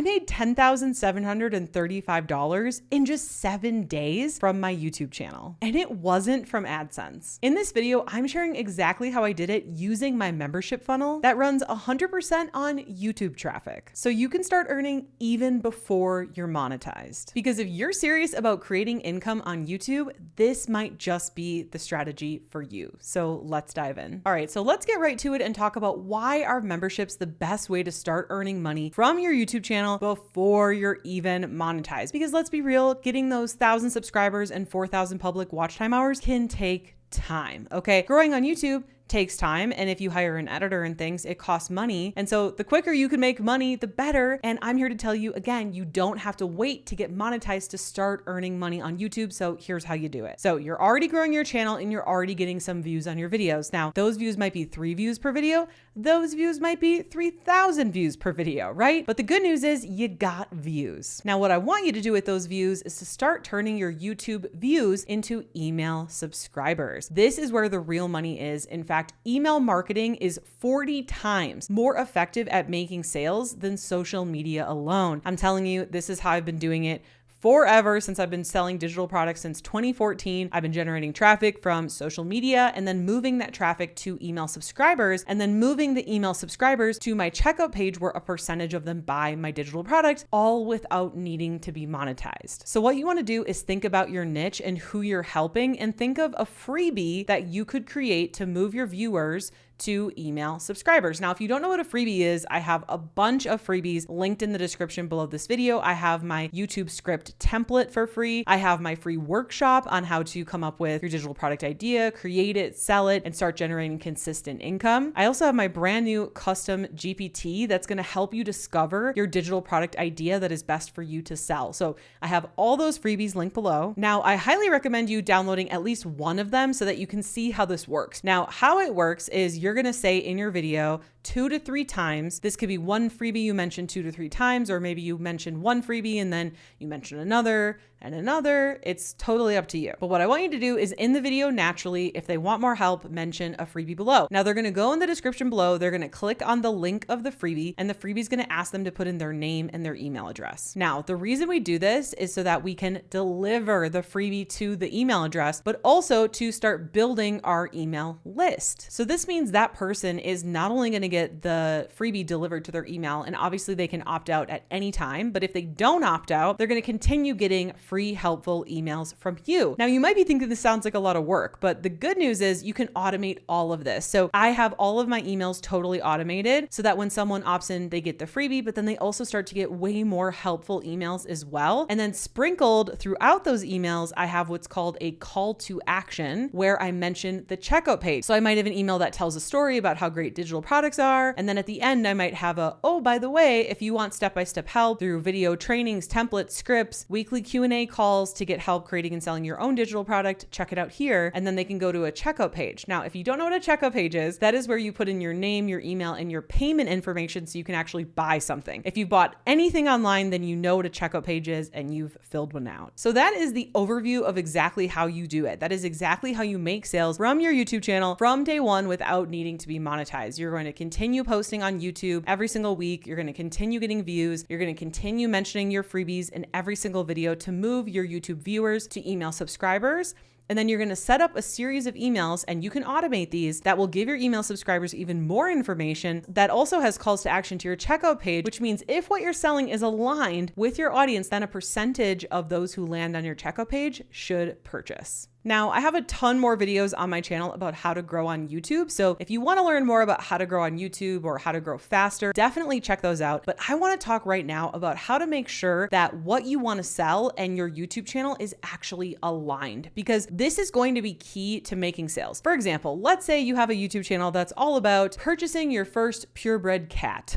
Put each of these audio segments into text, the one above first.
made $10,735 in just 7 days from my YouTube channel. And it wasn't from AdSense. In this video, I'm sharing exactly how I did it using my membership funnel that runs 100% on YouTube traffic. So you can start earning even before you're monetized. Because if you're serious about creating income on YouTube, this might just be the strategy for you. So let's dive in. All right, so let's get right to it and talk about why are memberships the best way to start earning money from your YouTube channel before you're even monetized. Because let's be real, getting those 1,000 subscribers and 4,000 public watch time hours can take time, okay? Growing on YouTube takes time. And if you hire an editor and things, it costs money. And so the quicker you can make money, the better. And I'm here to tell you again, you don't have to wait to get monetized to start earning money on YouTube. So here's how you do it. So you're already growing your channel and you're already getting some views on your videos. Now, those views might be 3 views per video. Those views might be 3,000 views per video, right? But the good news is you got views. Now, what I want you to do with those views is to start turning your YouTube views into email subscribers. This is where the real money is. In fact, email marketing is 40 times more effective at making sales than social media alone. I'm telling you, this is how I've been doing it forever since I've been selling digital products since 2014. I've been generating traffic from social media and then moving that traffic to email subscribers and then moving the email subscribers to my checkout page where a percentage of them buy my digital product, all without needing to be monetized. So what you want to do is think about your niche and who you're helping and think of a freebie that you could create to move your viewers to email subscribers. Now, if you don't know what a freebie is, I have a bunch of freebies linked in the description below this video. I have my YouTube script template for free. I have my free workshop on how to come up with your digital product idea, create it, sell it, and start generating consistent income. I also have my brand new custom GPT that's going to help you discover your digital product idea that is best for you to sell. So I have all those freebies linked below. Now, I highly recommend you downloading at least one of them so that you can see how this works. Now, how it works is you're going to say in your video 2 to 3 times. This could be one freebie you mention 2 to 3 times, or maybe you mention one freebie and then you mention another and another. It's totally up to you. But what I want you to do is in the video naturally, if they want more help, mention a freebie below. Now they're going to go in the description below. They're going to click on the link of the freebie and the freebie is going to ask them to put in their name and their email address. Now, the reason we do this is so that we can deliver the freebie to the email address, but also to start building our email list. So this means that person is not only going to get the freebie delivered to their email, and obviously they can opt out at any time, but if they don't opt out, they're going to continue getting free helpful emails from you. Now, you might be thinking this sounds like a lot of work, but the good news is you can automate all of this. So I have all of my emails totally automated so that when someone opts in, they get the freebie, but then they also start to get way more helpful emails as well. And then sprinkled throughout those emails, I have what's called a call to action where I mention the checkout page. So I might have an email that tells a story about how great digital products are. And then at the end, I might have oh, by the way, if you want step-by-step help through video trainings, templates, scripts, weekly Q&A calls to get help creating and selling your own digital product, check it out here. And then they can go to a checkout page. Now, if you don't know what a checkout page is, that is where you put in your name, your email, and your payment information so you can actually buy something. If you bought anything online, then you know what a checkout page is and you've filled one out. So that is the overview of exactly how you do it. That is exactly how you make sales from your YouTube channel from day one without needing to be monetized. You're going to continue posting on YouTube every single week. You're going to continue getting views. You're going to continue mentioning your freebies in every single video to move your YouTube viewers to email subscribers. And then you're going to set up a series of emails and you can automate these that will give your email subscribers even more information that also has calls to action to your checkout page, which means if what you're selling is aligned with your audience, then a percentage of those who land on your checkout page should purchase. Now, I have a ton more videos on my channel about how to grow on YouTube. So if you want to learn more about how to grow on YouTube or how to grow faster, definitely check those out. But I want to talk right now about how to make sure that what you want to sell and your YouTube channel is actually aligned, because this is going to be key to making sales. For example, let's say you have a YouTube channel that's all about purchasing your first purebred cat.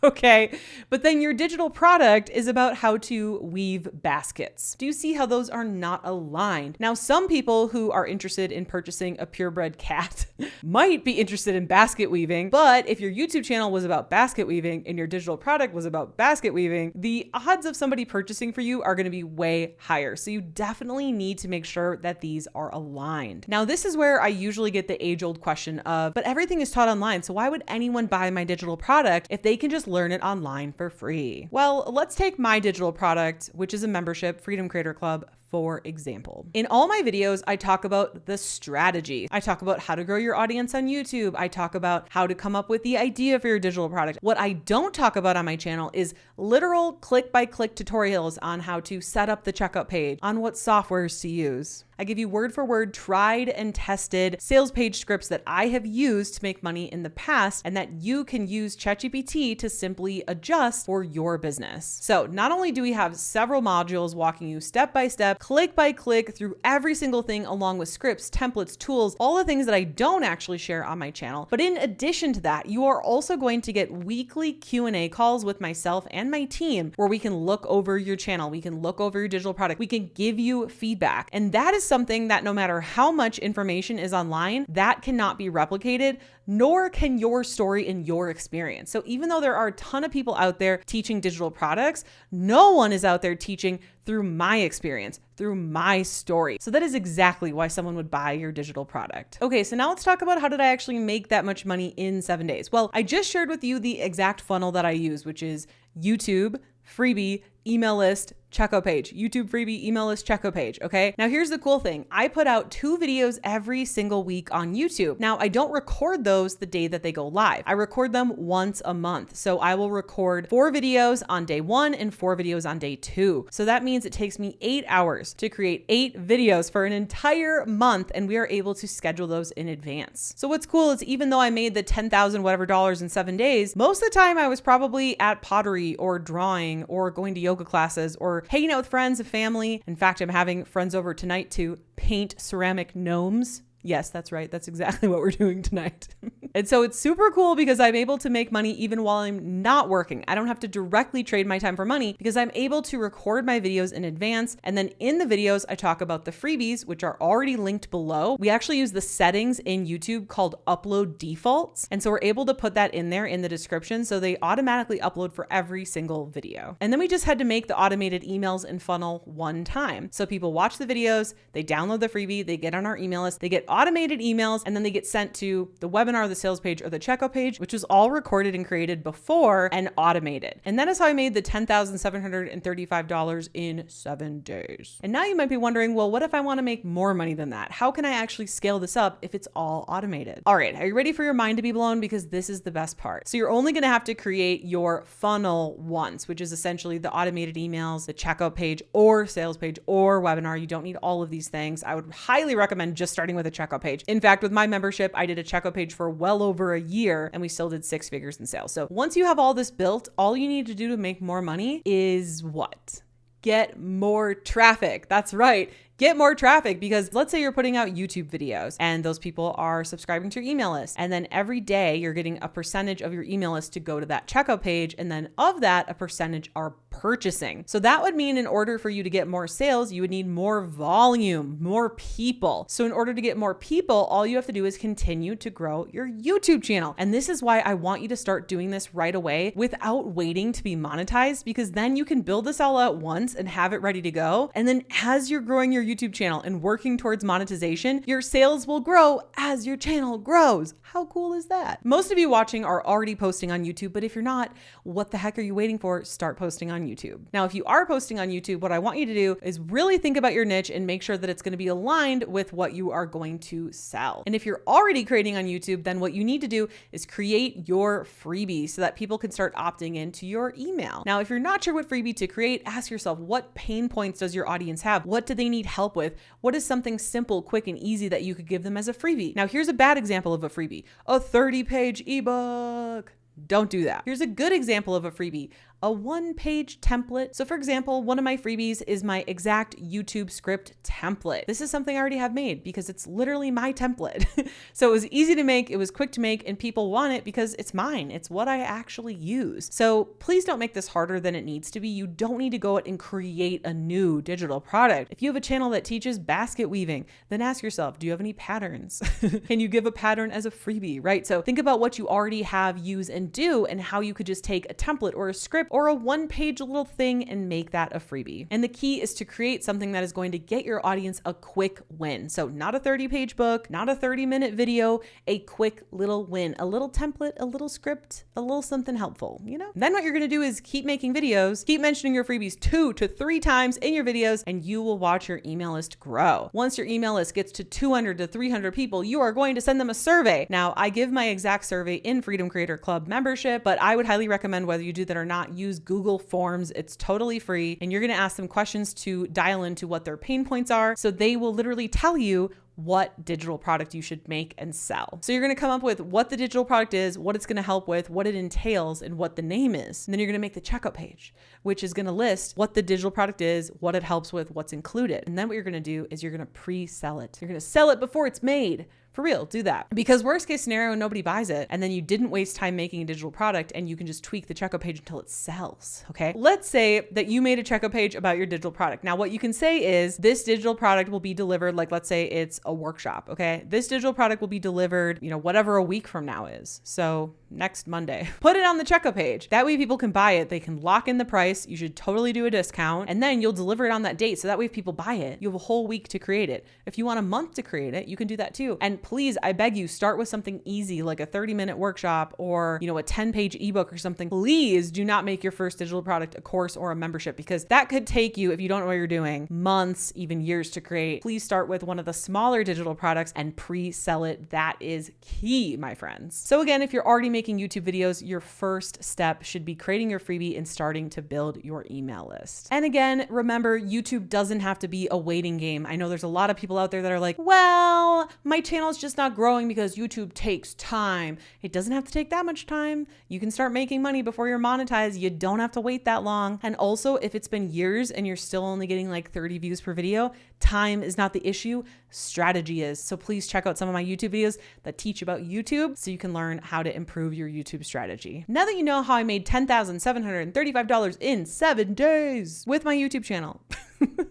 Okay, but then your digital product is about how to weave baskets. Do you see how those are not aligned? Now, some people who are interested in purchasing a purebred cat might be interested in basket weaving, but if your YouTube channel was about basket weaving and your digital product was about basket weaving, the odds of somebody purchasing for you are going to be way higher. So you definitely need to make sure that these are aligned. Now, this is where I usually get the age-old question of, but everything is taught online, so why would anyone buy my digital product if they can just learn it online for free. Well, let's take my digital product, which is a membership, Freedom Creator Club, for example. In all my videos, I talk about the strategy. I talk about how to grow your audience on YouTube. I talk about how to come up with the idea for your digital product. What I don't talk about on my channel is literal click-by-click tutorials on how to set up the checkout page, on what softwares to use. I give you word for word, tried and tested sales page scripts that I have used to make money in the past and that you can use ChatGPT to simply adjust for your business. So not only do we have several modules walking you step by step, click by click through every single thing along with scripts, templates, tools, all the things that I don't actually share on my channel. But in addition to that, you are also going to get weekly Q&A calls with myself and my team where we can look over your channel. We can look over your digital product. We can give you feedback. And that is something that no matter how much information is online, that cannot be replicated, nor can your story and your experience. So even though there are a ton of people out there teaching digital products, no one is out there teaching through my experience, through my story. So that is exactly why someone would buy your digital product. Okay, so now let's talk about how did I actually make that much money in 7 days? Well, I just shared with you the exact funnel that I use, which is YouTube, freebie, email list, checkout page, YouTube freebie, email list, checkout page. Okay. Now here's the cool thing. I put out 2 videos every single week on YouTube. Now I don't record those the day that they go live. I record them once a month. So I will record 4 videos on day 1 and 4 videos on day 2. So that means it takes me 8 hours to create 8 videos for an entire month. And we are able to schedule those in advance. So what's cool is even though I made the $10,000 whatever dollars in 7 days, most of the time I was probably at pottery or drawing or going to yoga classes or hanging out with friends and family. In fact, I'm having friends over tonight to paint ceramic gnomes. Yes, that's right. That's exactly what we're doing tonight. And so it's super cool because I'm able to make money even while I'm not working. I don't have to directly trade my time for money because I'm able to record my videos in advance. And then in the videos, I talk about the freebies, which are already linked below. We actually use the settings in YouTube called upload defaults. And so we're able to put that in there in the description. So they automatically upload for every single video. And then we just had to make the automated emails and funnel one time. So people watch the videos, they download the freebie, they get on our email list, they get automated emails, and then they get sent to the webinar, the sales page, or the checkout page, which was all recorded and created before and automated. And that is how I made the $10,735 in 7 days. And now you might be wondering, well, what if I want to make more money than that? How can I actually scale this up if it's all automated? All right, are you ready for your mind to be blown? Because this is the best part. So you're only going to have to create your funnel once, which is essentially the automated emails, the checkout page, or sales page, or webinar. You don't need all of these things. I would highly recommend just starting with a checkout page. In fact, with my membership, I did a checkout page for well over a year and we still did 6 figures in sales. So once you have all this built, all you need to do to make more money is what? Get more traffic. That's right. Get more traffic, because let's say you're putting out YouTube videos and those people are subscribing to your email list. And then every day you're getting a percentage of your email list to go to that checkout page. And then of that, a percentage are purchasing. So that would mean in order for you to get more sales, you would need more volume, more people. So in order to get more people, all you have to do is continue to grow your YouTube channel. And this is why I want you to start doing this right away without waiting to be monetized, because then you can build this all out once and have it ready to go. And then as you're growing your YouTube channel and working towards monetization, your sales will grow as your channel grows. How cool is that? Most of you watching are already posting on YouTube, but if you're not, what the heck are you waiting for? Start posting on YouTube. Now, if you are posting on YouTube, what I want you to do is really think about your niche and make sure that it's going to be aligned with what you are going to sell. And if you're already creating on YouTube, then what you need to do is create your freebie so that people can start opting into your email. Now, if you're not sure what freebie to create, ask yourself, what pain points does your audience have? What do they need help with? What is something simple, quick, and easy that you could give them as a freebie? Now, here's a bad example of a freebie: a 30-page ebook. Don't do that. Here's a good example of a freebie: a 1-page template. So for example, one of my freebies is my exact YouTube script template. This is something I already have made because it's literally my template. So it was easy to make, it was quick to make, and people want it because it's mine. It's what I actually use. So please don't make this harder than it needs to be. You don't need to go out and create a new digital product. If you have a channel that teaches basket weaving, then ask yourself, do you have any patterns? Can you give a pattern as a freebie, right? So think about what you already have, use, and do, and how you could just take a template or a script script or a one-page little thing and make that a freebie. And the key is to create something that is going to get your audience a quick win. So not a 30-page book, not a 30-minute video, a quick little win, a little template, a little script, a little something helpful, you know? Then what you're gonna do is keep making videos, keep mentioning your freebies 2 to 3 times in your videos, and you will watch your email list grow. Once your email list gets to 200 to 300 people, you are going to send them a survey. Now, I give my exact survey in Freedom Creator Club membership, but I would highly recommend, whether you do that or not, use Google Forms. It's totally free, and you're gonna ask them questions to dial into what their pain points are, so they will literally tell you what digital product you should make and sell. So you're going to come up with what the digital product is, what it's going to help with, what it entails, and what the name is. And then you're going to make the checkout page, which is going to list what the digital product is, what it helps with, what's included. And then what you're going to do is you're going to pre-sell it. You're going to sell it before it's made. For real, do that. Because worst case scenario, nobody buys it, and then you didn't waste time making a digital product, and you can just tweak the checkout page until it sells, okay? Let's say that you made a checkout page about your digital product. Now, what you can say is this digital product will be delivered, like let's say it's a workshop, okay? This digital product will be delivered, whatever a week from now is. So next Monday. Put it on the checkout page. That way people can buy it. They can lock in the price. You should totally do a discount, and then you'll deliver it on that date. So that way if people buy it, you have a whole week to create it. If you want a month to create it, you can do that too. And please, I beg you, start with something easy like a 30-minute workshop or, a 10-page ebook or something. Please do not make your first digital product a course or a membership, because that could take you, if you don't know what you're doing, months, even years to create. Please start with one of the smaller digital products and pre-sell it. That is key, my friends. So again, if you're already making YouTube videos, your first step should be creating your freebie and starting to build your email list. And again, remember, YouTube doesn't have to be a waiting game. I know there's a lot of people out there that are like, well, my channel's just not growing because YouTube takes time. It doesn't have to take that much time. You can start making money before you're monetized. You don't have to wait that long. And also, if it's been years and you're still only getting like 30 views per video, time is not the issue. Strategy is. So please check out some of my YouTube videos that teach about YouTube so you can learn how to improve your YouTube strategy. Now that you know how I made $10,735 in 7 days with my YouTube channel,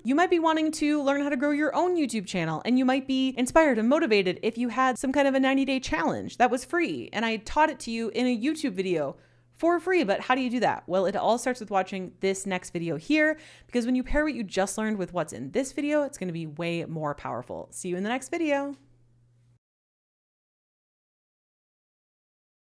you might be wanting to learn how to grow your own YouTube channel, and you might be inspired and motivated if you had some kind of a 90-day challenge that was free and I taught it to you in a YouTube video for free. But how do you do that? Well, it all starts with watching this next video here, because when you pair what you just learned with what's in this video, it's going to be way more powerful. See you in the next video.